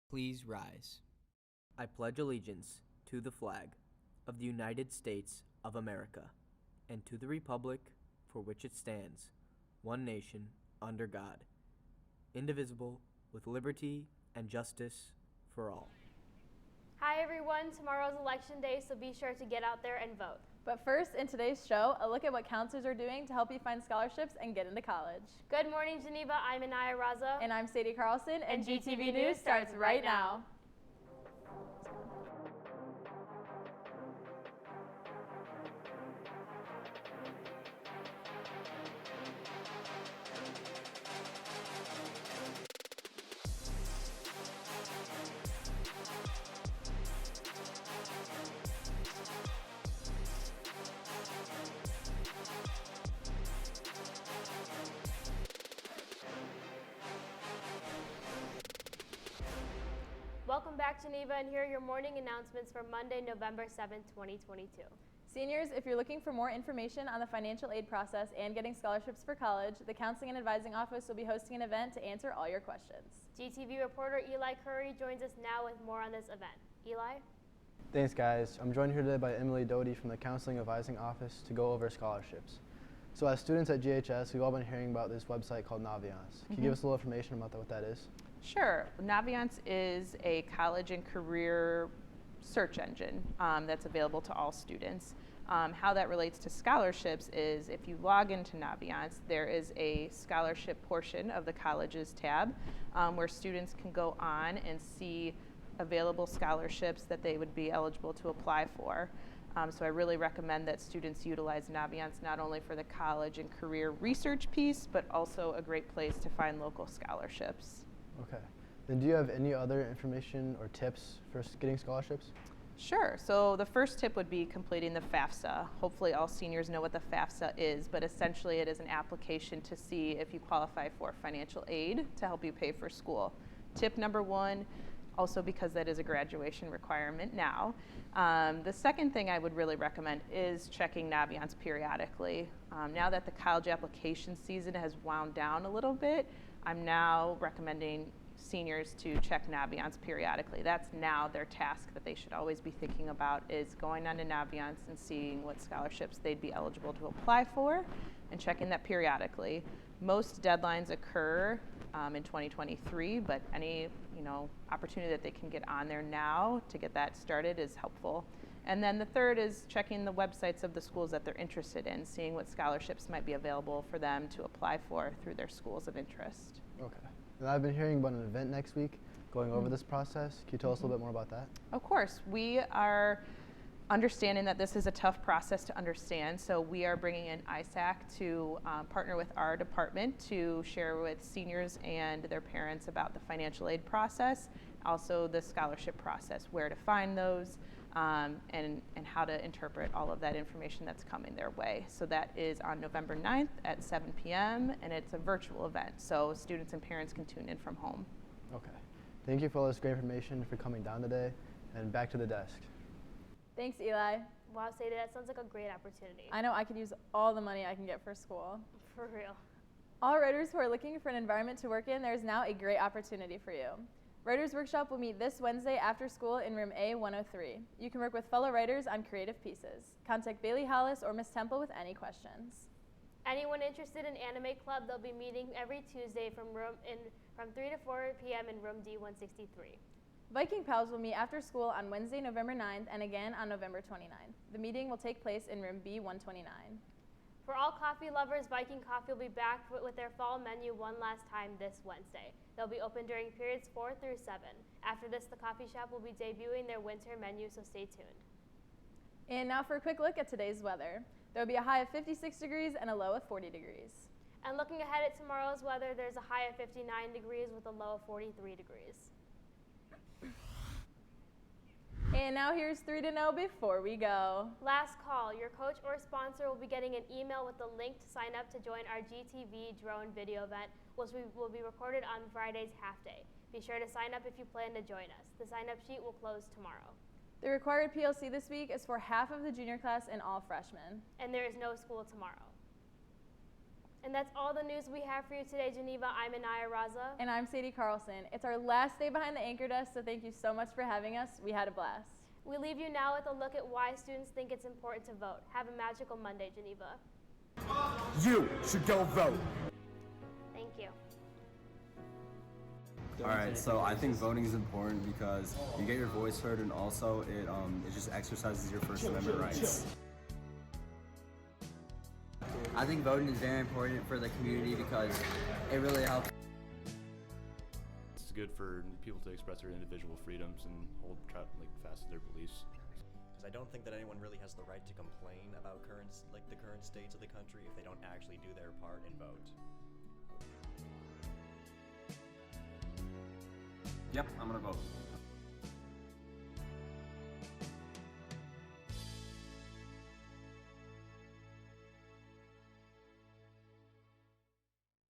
Please rise. I pledge allegiance to the flag of the United States of America and to the republic for which it stands, one nation, under God, indivisible, with liberty and justice for all. Hi everyone, tomorrow's election day, so be sure to get out there and vote. But first, in today's show, a look at what counselors are doing to help you find scholarships and get into college. Good morning, Geneva. I'm Anaya Raza. And I'm Sadie Carlson, and GTV News starts right now. Welcome back, Geneva, and here are your morning announcements for Monday, November 7th, 2022. Seniors, if you're looking for more information on the financial aid process and getting scholarships for college, the Counseling and Advising Office will be hosting an event to answer all your questions. GTV reporter Eli Curry joins us now with more on this event. Eli? Thanks, guys. I'm joined here today by Emily Doty from the Counseling and Advising Office to go over scholarships. So as students at GHS, we've all been hearing about this website called Naviance. Can you give us a little information about what that is? Sure. Naviance is a college and career search engine that's available to all students. How that relates to scholarships is if you log into Naviance, there is a scholarship portion of the colleges tab where students can go on and see available scholarships that they would be eligible to apply for. So I really recommend that students utilize Naviance not only for the college and career research piece, but also a great place to find local scholarships. Okay. Then do you have any other information or tips for getting scholarships? Sure. So the first tip would be completing the FAFSA. Hopefully all seniors know what the FAFSA is, but essentially it is an application to see if you qualify for financial aid to help you pay for school. Tip number one, also because that is a graduation requirement now. The second thing I would really recommend is checking Naviance periodically. Now that the college application season has wound down a little bit, I'm now recommending seniors to check Naviance periodically. That's now their task that they should always be thinking about, is going onto Naviance and seeing what scholarships they'd be eligible to apply for and checking that periodically. Most deadlines occur in 2023, but any opportunity that they can get on there now to get that started is helpful. And then the third is checking the websites of the schools that they're interested in, seeing what scholarships might be available for them to apply for through their schools of interest. Okay. And I've been hearing about an event next week going over this process. Can you tell us a little bit more about that? Of course. We are understanding that this is a tough process to understand, so we are bringing in ISAC to partner with our department to share with seniors and their parents about the financial aid process, also the scholarship process, where to find those, and how to interpret all of that information that's coming their way. So that is on November 9th at 7 p.m. and it's a virtual event, so students and parents can tune in from home. Okay. Thank you for all this great information, for coming down today, and back to the desk. Thanks, Eli. Wow, Sadie, that sounds like a great opportunity. I know I could use all the money I can get for school. For real. All writers who are looking for an environment to work in, there is now a great opportunity for you. Writers Workshop will meet this Wednesday after school in room A103. You can work with fellow writers on creative pieces. Contact Bailey Hollis or Miss Temple with any questions. Anyone interested in Anime Club, they'll be meeting every Tuesday from 3 to 4 p.m. in room D163. Viking Pals will meet after school on Wednesday, November 9th and again on November 29th. The meeting will take place in room B129. For all coffee lovers, Viking Coffee will be back with their fall menu one last time this Wednesday. They'll be open during periods 4 through 7. After this, the coffee shop will be debuting their winter menu, so stay tuned. And now for a quick look at today's weather. There will be a high of 56 degrees and a low of 40 degrees. And looking ahead at tomorrow's weather, there's a high of 59 degrees with a low of 43 degrees. And now here's 3 to know before we go. Last call. Your coach or sponsor will be getting an email with the link to sign up to join our GTV drone video event, which will be recorded on Friday's half day. Be sure to sign up if you plan to join us. The sign-up sheet will close tomorrow. The required PLC this week is for half of the junior class and all freshmen. And there is no school tomorrow. And that's all the news we have for you today, Geneva. I'm Anaya Raza. And I'm Sadie Carlson. It's our last day behind the anchor desk, so thank you so much for having us. We had a blast. We leave you now with a look at why students think it's important to vote. Have a magical Monday, Geneva. You should go vote. Thank you. Alright, so I think voting is important because you get your voice heard, and also it just exercises your First Amendment rights. I think voting is very important for the community because it really helps. It's good for people to express their individual freedoms and hold fast to their beliefs. Because I don't think that anyone really has the right to complain about the current states of the country if they don't actually do their part and vote. Yep, I'm gonna vote.